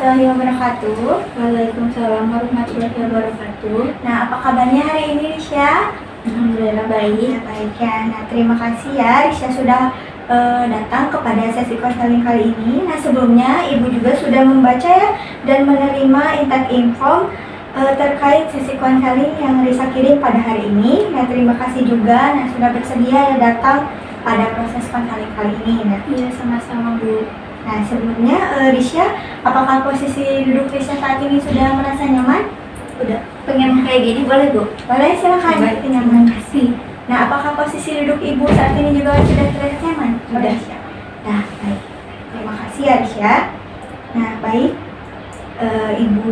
warahmatullahi wabarakatuh. Waalaikumsalam warahmatullahi wabarakatuh. Nah, apa kabarnya hari ini, Risha? Alhamdulillah baik. Ya, baik ya. Nah, terima kasih ya Risha sudah datang kepada sesi konseling kali ini. Nah, sebelumnya Ibu juga sudah membaca ya dan menerima intak inform terkait sesi konseling yang Risha kirim pada hari ini. Nah, terima kasih juga sudah bersedia ya datang pada proses konseling kali ini. Nah, Iya, sama-sama Bu. Nah, sebelumnya Risha, apakah posisi duduk Risha saat ini sudah merasa nyaman? Udah pengen kayak gini boleh Bu? Boleh, silakan. Baik, Nyaman. terima kasih. Nah, apakah posisi duduk Ibu saat ini juga sudah terlihat nyaman? Sudah. Risha? Nah, baik. Terima kasih ya Risha. Nah, baik. Ibu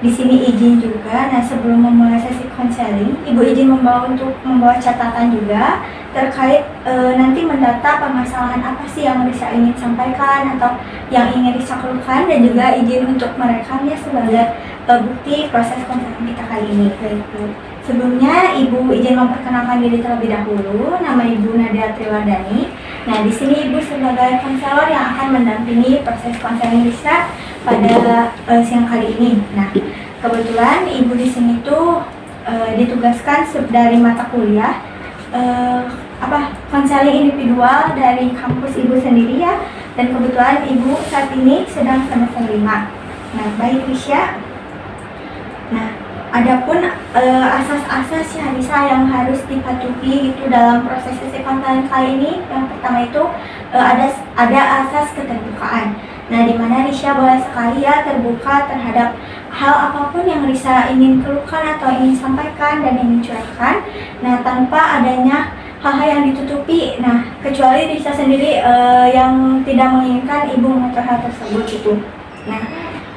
di sini izin juga. Nah, sebelum memulai sesi konseling, Ibu izin membawa catatan juga terkait nanti mendata permasalahan apa sih yang Risha ingin sampaikan atau yang ingin Risha keluhkan, dan juga izin untuk merekamnya sebagai bukti proses konseling kita kali ini. Baik, Bu. Sebelumnya Ibu izin memperkenalkan diri terlebih dahulu. Nama Ibu Nadia Triwardani. Nah, di sini Ibu sebagai konselor yang akan mendampingi proses konseling Risha pada siang kali ini. Nah, kebetulan Ibu di sini tuh ditugaskan dari mata kuliah konseling individual dari kampus Ibu sendiri ya, dan kebetulan Ibu saat ini sedang semester 5. Nah, baik Risha. Nah, adapun asas-asas Risha yang harus dipatuhi itu dalam proses sesi konseling kali ini, yang pertama itu ada asas keterbukaan. Nah, di mana Risha boleh sekali ya terbuka terhadap hal apapun yang Risha ingin keluhkan atau ingin sampaikan dan ingin curahkan. Nah, tanpa adanya hal-hal yang ditutupi. Nah, kecuali Risha sendiri yang tidak menginginkan Ibu mengatur hal tersebut gitu. Nah,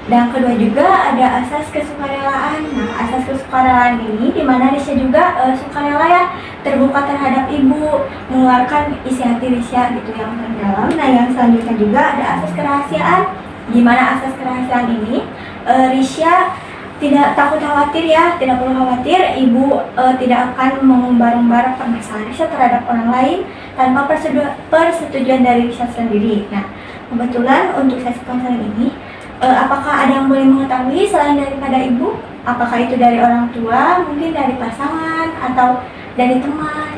dan kedua juga ada asas kesukarelaan. Nah, asas kesukarelaan ini di mana Risha juga sukarela ya terbuka terhadap Ibu, mengeluarkan isi hati Risha gitu yang terdalam. Nah, yang selanjutnya juga ada asas kerahasiaan. Di mana asas kerahasiaan ini Risha tidak takut khawatir ya, tidak perlu khawatir. Ibu tidak akan mengumbar-umbar permasalahan Risha terhadap orang lain tanpa persetujuan dari Risha sendiri. Nah, kebetulan untuk sesi konseling ini, apakah ada yang boleh mengetahui selain daripada Ibu? Apakah itu dari orang tua, mungkin dari pasangan, atau dari teman?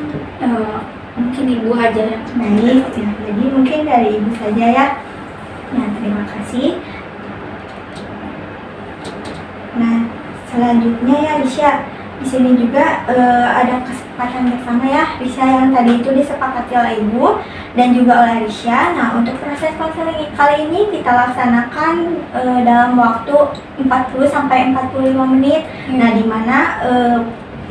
Mungkin Ibu aja yang Baik, ya, jadi mungkin dari Ibu saja ya. Nah, terima kasih. Nah, selanjutnya ya Risha, di sini juga ada kesepakatan bersama ya Risha yang tadi itu disepakati oleh Ibu dan juga oleh Risha. Nah, untuk proses konseling kali ini kita laksanakan dalam waktu 40 sampai 45 menit. Nah, di mana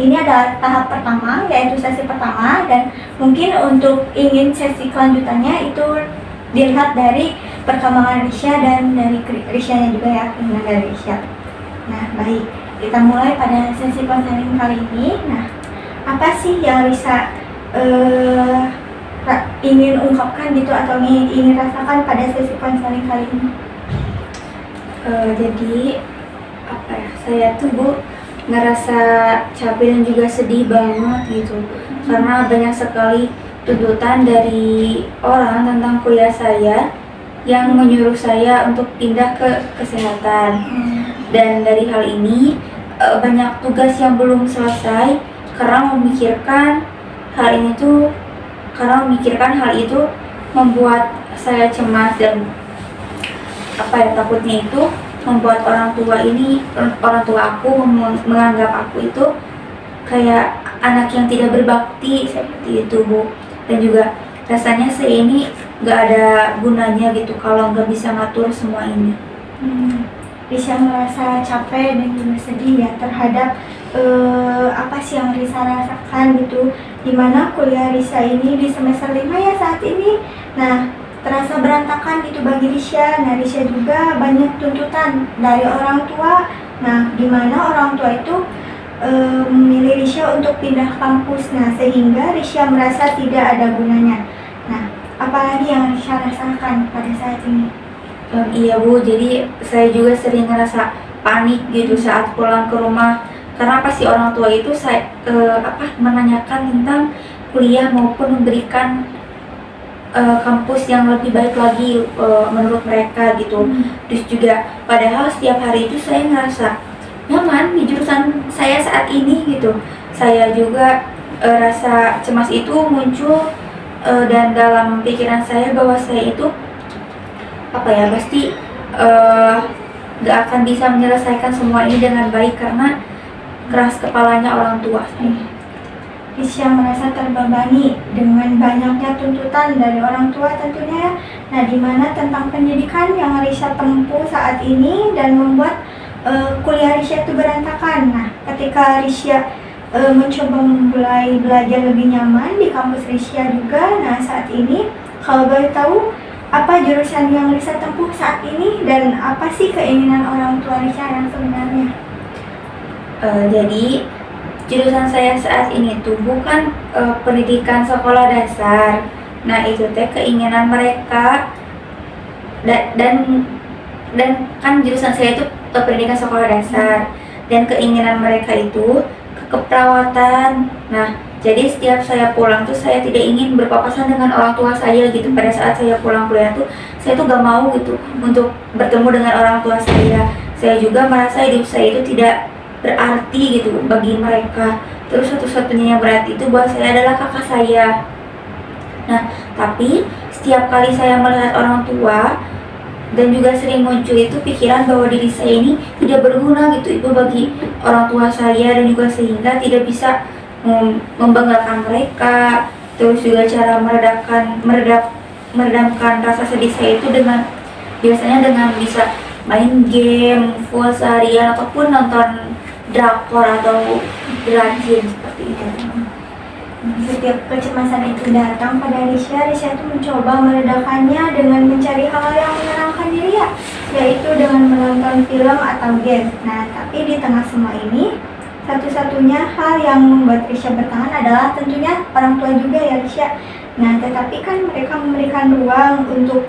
ini adalah tahap pertama, yaitu sesi pertama, dan mungkin untuk ingin sesi kelanjutannya itu dilihat dari perkembangan Risha dan dari Risha-nya juga ya, keinginan dari Risha. Nah, baik, kita mulai pada sesi konseling kali ini. Nah, apa sih yang Risha ingin ungkapkan gitu atau ingin rasakan pada sesi konseling kali ini? Jadi apa ya? Saya tuh Bu ngerasa capek dan juga sedih banget gitu. Karena banyak sekali tuntutan dari orang tentang kuliah saya yang menyuruh saya untuk pindah ke kesehatan. Dan dari hal ini banyak tugas yang belum selesai karena memikirkan hal itu membuat saya cemas, dan takutnya itu membuat orang tua aku menganggap aku itu kayak anak yang tidak berbakti seperti itu Bu. Dan juga rasanya saya ini gak ada gunanya gitu kalau gak bisa ngatur semua ini. Risha merasa capek dan juga sedih ya terhadap apa sih yang Risha rasakan gitu, dimana kuliah Risha ini di semester 5 ya saat ini. Nah, terasa berantakan gitu bagi Risha. Nah, Risha juga banyak tuntutan dari orang tua. Nah, dimana orang tua itu memilih Risha untuk pindah kampus. Nah, sehingga Risha merasa tidak ada gunanya. Nah, apalagi yang Risha rasakan pada saat ini? Iya Bu, jadi saya juga sering ngerasa panik gitu saat pulang ke rumah, karena pasti orang tua itu menanyakan tentang kuliah maupun memberikan kampus yang lebih baik lagi menurut mereka gitu. Terus juga padahal setiap hari itu saya ngerasa nyaman di jurusan saya saat ini gitu. Saya juga rasa cemas itu muncul dan dalam pikiran saya bahwa saya itu pasti gak akan bisa menyelesaikan semua ini dengan baik karena keras kepalanya orang tua saya. Risya merasa terbebani dengan banyaknya tuntutan dari orang tua tentunya. Nah, di mana tentang pendidikan yang Risya tempuh saat ini dan membuat kuliah Risya itu berantakan. Nah, ketika Risya mencoba mulai belajar lebih nyaman di kampus Risya juga. Nah, saat ini kalau boleh tahu apa jurusan yang Risya tempuh saat ini dan apa sih keinginan orang tua Risya yang sebenarnya? Jadi jurusan saya saat ini tuh bukan pendidikan sekolah dasar. Nah, itu teh keinginan mereka dan kan jurusan saya itu pendidikan sekolah dasar dan keinginan mereka itu keperawatan. Nah, jadi setiap saya pulang tuh saya tidak ingin berpapasan dengan orang tua saya gitu. Pada saat saya pulang kuliah tuh saya tuh gak mau gitu untuk bertemu dengan orang tua saya. Saya juga merasa hidup saya itu tidak berarti gitu bagi mereka. Terus satu-satunya yang berarti itu buat saya adalah kakak saya. Nah, tapi setiap kali saya melihat orang tua dan juga sering muncul itu pikiran bahwa diri saya ini tidak berguna gitu itu bagi orang tua saya, dan juga sehingga tidak bisa membanggakan mereka. Terus juga cara meredamkan rasa sedih saya itu biasanya dengan bisa main game full seharian ataupun nonton drakor atau rajin seperti itu. Setiap kecemasan itu datang pada Risya itu mencoba meredakannya dengan mencari hal yang menyenangkan diri yaitu dengan menonton film atau game. Nah, tapi di tengah semua ini, satu-satunya hal yang membuat Risya bertahan adalah tentunya orang tua juga ya Risya. Nah, tetapi kan mereka memberikan ruang untuk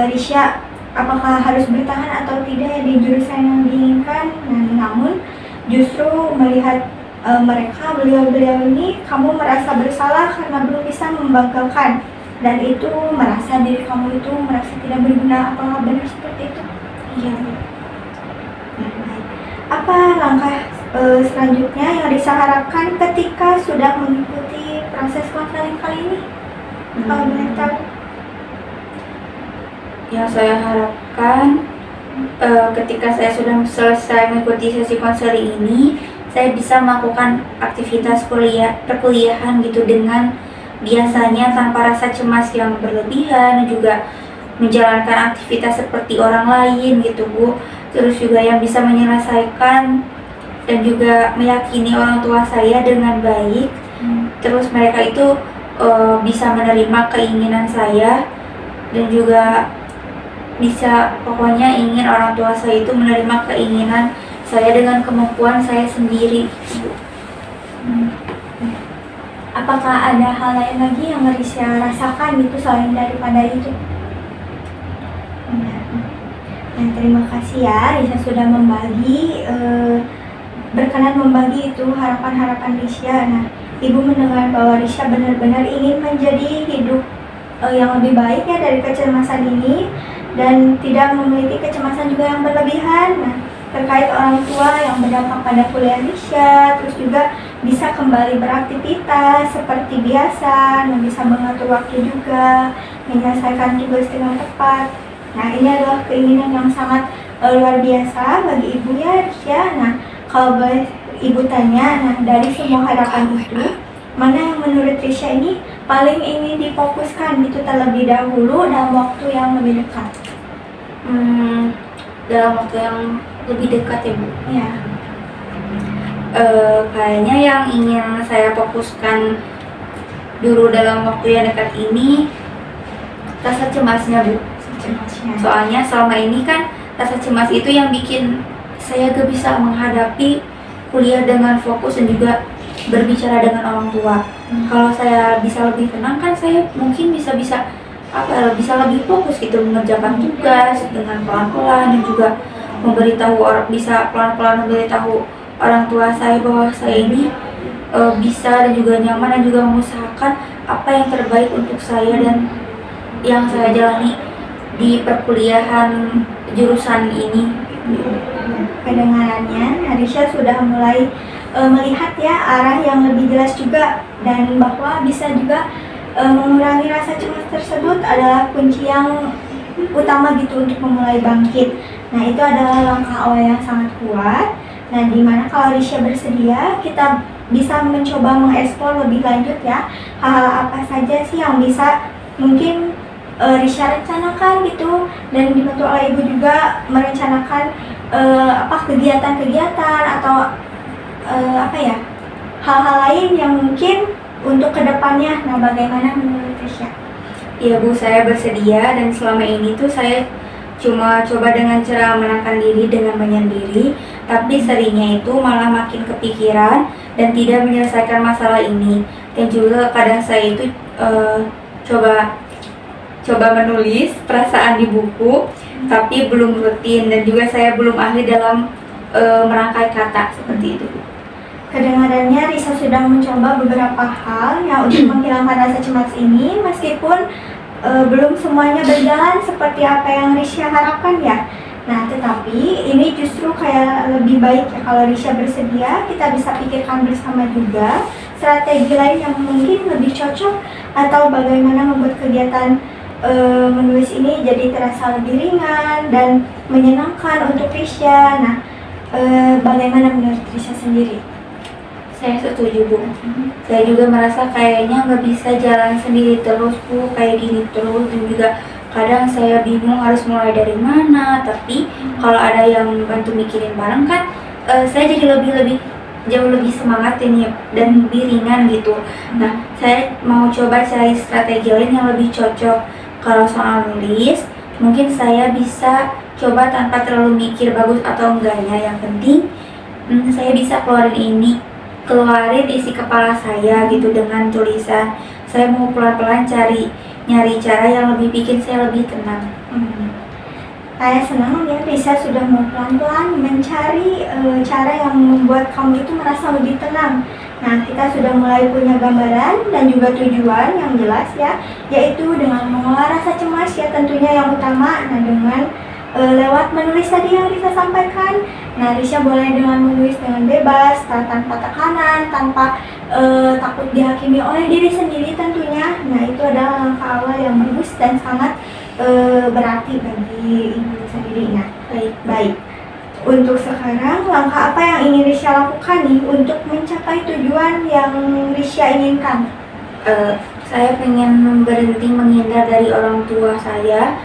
Risya apakah harus bertahan atau tidak di jurusan yang diinginkan. Nah, namun justru melihat mereka beliau-beliau ini, kamu merasa bersalah karena belum bisa membanggakan dan itu merasa diri kamu itu merasa tidak berguna. Apakah benar seperti itu? Iya. Apa langkah selanjutnya yang diharapkan ketika sudah mengikuti proses konseling kali ini? Kalau boleh tahu? Yang saya harapkan ketika saya sudah selesai mengikuti sesi konseling ini, saya bisa melakukan aktivitas perkuliahan gitu dengan biasanya tanpa rasa cemas yang berlebihan, dan juga menjalankan aktivitas seperti orang lain gitu Bu. Terus juga yang bisa menyelesaikan dan juga meyakini orang tua saya dengan baik. Terus mereka itu bisa menerima keinginan saya dan juga bisa pokoknya ingin orang tua saya itu menerima keinginan saya dengan kemampuan saya sendiri. Apakah ada hal lain lagi yang Risya rasakan gitu selain daripada itu? Nah, terima kasih ya Risya sudah membagi berkenan membagi itu harapan-harapan Risya. Nah, Ibu mendengar bahwa Risya benar-benar ingin menjadi hidup yang lebih baik ya dari kecemasan ini dan tidak memiliki kecemasan juga yang berlebihan. Nah, terkait orang tua yang berdampak pada kuliah Risya, terus juga bisa kembali beraktivitas seperti biasa, dan bisa mengatur waktu juga, menyelesaikan tugas dengan tepat. Nah, ini adalah keinginan yang sangat luar biasa bagi Ibu ya Risya. Nah, kalau boleh Ibu tanya, nah dari semua harapan itu, mana yang menurut Risya ini paling ingin difokuskan itu terlebih dahulu dalam waktu yang lebih dekat? Dalam waktu yang lebih dekat ya Bu. Ya. Kayaknya yang ingin saya fokuskan dulu dalam waktu yang dekat ini rasa cemasnya Bu. Soalnya selama ini kan rasa cemas itu yang bikin saya gak bisa menghadapi kuliah dengan fokus dan juga berbicara dengan orang tua. Kalau saya bisa lebih tenang kan saya mungkin bisa lebih fokus gitu mengerjakan tugas dengan pelan-pelan, dan juga bisa pelan-pelan memberitahu orang tua saya bahwa saya ini bisa dan juga nyaman dan juga mengusahakan apa yang terbaik untuk saya dan yang saya jalani di perkuliahan jurusan ini. Kedengarannya Risha sudah mulai melihat ya arah yang lebih jelas juga, dan bahwa bisa juga mengurangi rasa cemas tersebut adalah kunci yang utama gitu untuk memulai bangkit. Nah, itu adalah langkah awal yang sangat kuat. Nah, dimana kalau Risha bersedia, kita bisa mencoba mengeksplor lebih lanjut ya, hal-hal apa saja sih yang bisa mungkin Risha rencanakan gitu, dan dibantu oleh ibu juga merencanakan kegiatan-kegiatan atau apa ya, hal-hal lain yang mungkin untuk kedepannya. Nah, bagaimana menurut Risha? Iya Bu, saya bersedia, dan selama ini tuh saya cuma coba dengan cara menenangkan diri dengan menyendiri, tapi seringnya itu malah makin kepikiran dan tidak menyelesaikan masalah ini. Dan juga kadang saya itu coba menulis perasaan di buku, tapi belum rutin, dan juga saya belum ahli dalam merangkai kata seperti itu. Kedengarannya Risha sudah mencoba beberapa hal yang untuk menghilangkan rasa cemas ini, meskipun belum semuanya berjalan seperti apa yang Risha harapkan ya. Nah, tetapi ini justru kayak lebih baik ya kalau Risha bersedia, kita bisa pikirkan bersama juga strategi lain yang mungkin lebih cocok, atau bagaimana membuat kegiatan menulis ini jadi terasa lebih ringan dan menyenangkan untuk Risha. Nah, bagaimana menurut Risha sendiri? Saya setuju Bu. Saya juga merasa kayaknya nggak bisa jalan sendiri terus Bu, kayak gini terus, dan juga kadang saya bingung harus mulai dari mana. Tapi kalau ada yang bantu mikirin bareng kan, saya jadi jauh lebih semangat ini dan lebih ringan gitu. Nah, saya mau coba cari strategi lain yang lebih cocok. Kalau soal nulis, mungkin saya bisa coba tanpa terlalu mikir bagus atau enggaknya. Yang penting saya bisa keluarin isi kepala saya gitu dengan tulisan. Saya mau pelan-pelan nyari cara yang lebih bikin saya lebih tenang. Saya senang ya Risha sudah mau pelan-pelan mencari cara yang membuat kamu itu merasa lebih tenang. Nah, kita sudah mulai punya gambaran dan juga tujuan yang jelas ya, yaitu dengan mengolah rasa cemas ya tentunya yang utama. Nah, dengan lewat menulis tadi yang Risha sampaikan. Nah, Risha boleh dengan menulis dengan bebas, tanpa tekanan, tanpa takut dihakimi oleh diri sendiri tentunya. Nah, itu adalah langkah awal yang bagus dan sangat berarti bagi ibu sendiri. Nah, baik. Untuk sekarang, langkah apa yang ingin Risha lakukan nih untuk mencapai tujuan yang Risha inginkan? Saya pengen berhenti menghindar dari orang tua saya,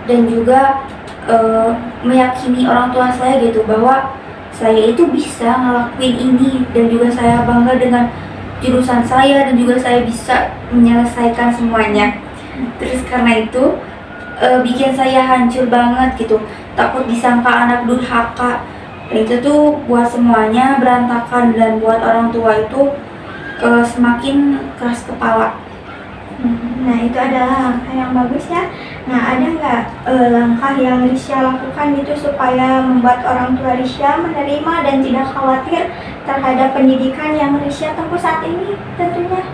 dan juga meyakini orang tua saya gitu bahwa saya itu bisa ngelakuin ini, dan juga saya bangga dengan jurusan saya, dan juga saya bisa menyelesaikan semuanya. Terus karena itu bikin saya hancur banget gitu, takut disangka anak durhaka, dan itu tuh buat semuanya berantakan, dan buat orang tua itu semakin keras kepala. Nah, itu adalah langkah yang bagus ya. Nah, ada nggak langkah yang Risha lakukan gitu supaya membuat orang tua Risha menerima dan tidak khawatir terhadap pendidikan yang Risha tempuh saat ini tentunya?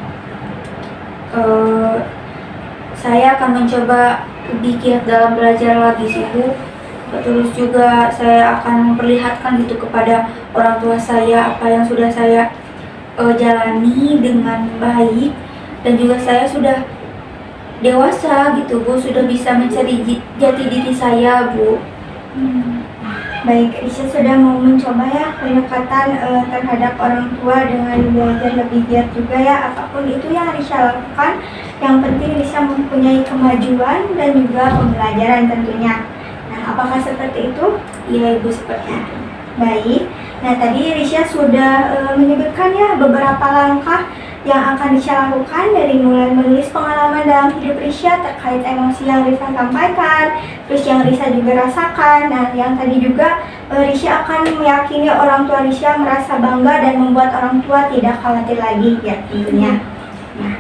Saya akan mencoba lebih giat dalam belajar lagi sih Bu. Terus juga saya akan memperlihatkan gitu kepada orang tua saya apa yang sudah saya jalani dengan baik, dan juga saya sudah dewasa gitu Bu, sudah bisa mencari jati diri saya Bu. Baik, Risha sudah mau mencoba ya pendekatan terhadap orang tua dengan belajar lebih giat juga ya. Apapun itu yang Risha lakukan, yang penting Risha mempunyai kemajuan dan juga pembelajaran tentunya. Nah, apakah seperti itu? Iya Ibu, seperti itu. Baik, nah tadi Risha sudah menyebutkan ya beberapa langkah yang akan Risha lakukan, dari mulai menulis pengalaman dalam hidup Risha terkait emosi yang Risha sampaikan, terus yang Risha juga rasakan. Nah, yang tadi juga Risha akan meyakini orang tua Risha merasa bangga dan membuat orang tua tidak khawatir lagi ya tentunya. Nah,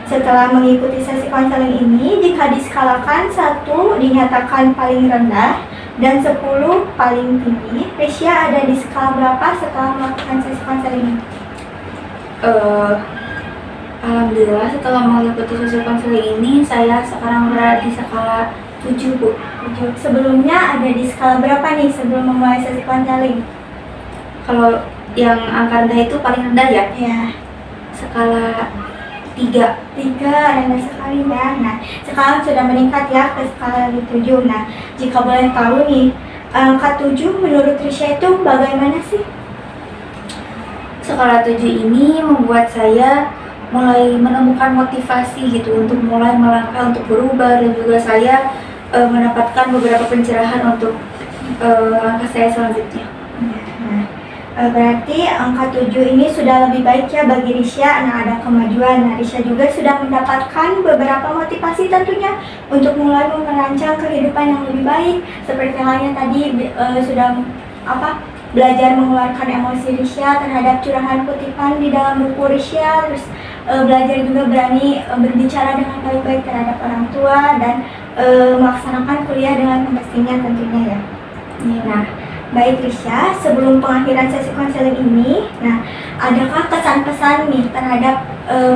setelah mengikuti sesi konseling ini, jika diskalakan 1 dinyatakan paling rendah dan 10 paling tinggi, Risha ada di skala berapa setelah melakukan sesi konseling ini? Alhamdulillah setelah mengikuti sesi konseling ini saya sekarang berada di skala 7, Bu. Sebelumnya ada di skala berapa nih sebelum memulai sesi konseling? Kalau yang angka rendah itu paling rendah ya, Ya, skala 3. 3 rendah sekali ya. Nah, sekarang sudah meningkat ya ke skala 7. Nah, jika boleh tahu nih, angka 7 menurut Risha itu bagaimana sih? Skala 7 ini membuat saya mulai menemukan motivasi gitu untuk mulai melangkah untuk berubah, dan juga saya mendapatkan beberapa pencerahan untuk langkah saya selanjutnya. Nah, berarti angka 7 ini sudah lebih baik ya bagi Risha. Nah, ada kemajuan. Nah, Risha juga sudah mendapatkan beberapa motivasi tentunya untuk mulai merancang kehidupan yang lebih baik. Seperti halnya tadi sudah belajar mengeluarkan emosi Risha terhadap curahan kutipan di dalam buku Risha, terus belajar juga berani berbicara dengan baik-baik terhadap orang tua, dan melaksanakan kuliah dengan semestinya tentunya ya. Nah, baik Risha, sebelum pengakhiran sesi konseling ini, nah adakah kesan-pesan nih terhadap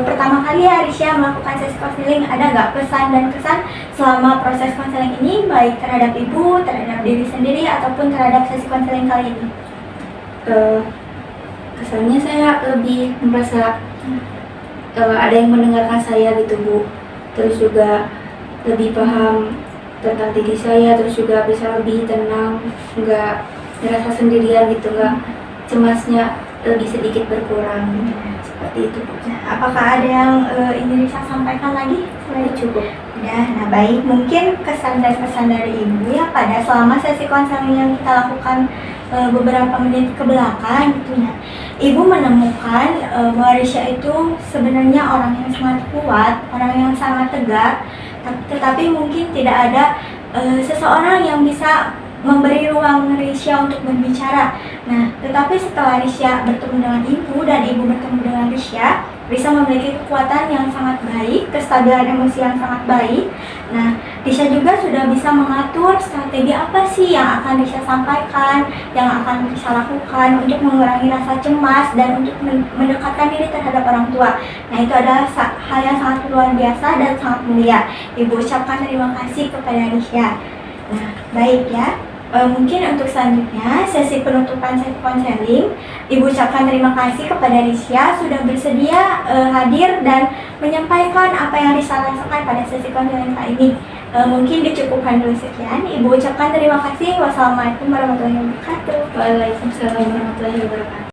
pertama kali ya Risha melakukan sesi konseling? Ada nggak pesan dan kesan selama proses konseling ini, baik terhadap ibu, terhadap diri sendiri, ataupun terhadap sesi konseling kali ini? Kesannya saya lebih merasa ada yang mendengarkan saya gitu, Bu. Terus juga lebih paham tentang diri saya, terus juga bisa lebih tenang, nggak ngerasa sendirian gitu, nggak cemasnya lebih sedikit berkurang. Seperti itu, Bu. Nah, apakah ada yang ingin Risha sampaikan lagi? Selain cukup. Ya, nah baik, mungkin kesan dan pesan dari ibu ya pada selama sesi konseling yang kita lakukan beberapa menit ke belakang gitu ya. Ibu menemukan bahwa Risha itu sebenarnya orang yang sangat kuat, orang yang sangat tegak, tetapi mungkin tidak ada seseorang yang bisa memberi ruang Risha untuk berbicara. Nah, tetapi setelah Risha bertemu dengan ibu dan ibu bertemu dengan Risha memiliki kekuatan yang sangat baik, kestabilan emosi yang sangat baik. Nah, Risha juga sudah bisa mengatur strategi apa sih yang akan Risha sampaikan, yang akan Risha lakukan untuk mengurangi rasa cemas dan untuk mendekatkan diri terhadap orang tua. Nah, itu adalah hal yang sangat luar biasa dan sangat mulia. Ibu ucapkan terima kasih kepada Risha. Nah, baik ya. Mungkin untuk selanjutnya sesi penutupan sesi konseling, Ibu ucapkan terima kasih kepada Risha sudah bersedia hadir dan menyampaikan apa yang Risha rasakan pada sesi konseling kali ini. Mungkin dicukupkan dulu sekian. Ibu ucapkan terima kasih. Wassalamualaikum warahmatullahi wabarakatuh. Waalaikumsalam warahmatullahi wabarakatuh.